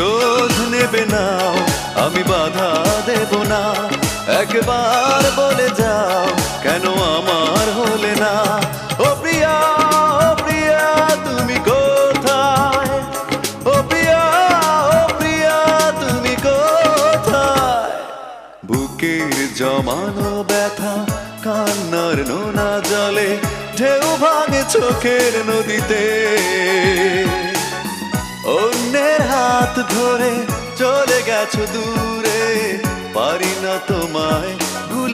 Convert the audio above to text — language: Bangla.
প্রতিশোধ নেবে না, আমি বাধা দেব না। একবার বলে যাও কেন আমার হলে না। ও প্রিয়া, ও প্রিয়া তুমি কোথায়? ও প্রিয়া, ও প্রিয়া তুমি কোথায়? বুকের জমানো ব্যথা কান্নার নোনা জলে ঢেউ ভাঙে চোখের নদীতে। অন্যের হাত ধরে চলে গেছো দূরে, পারি না তোমায়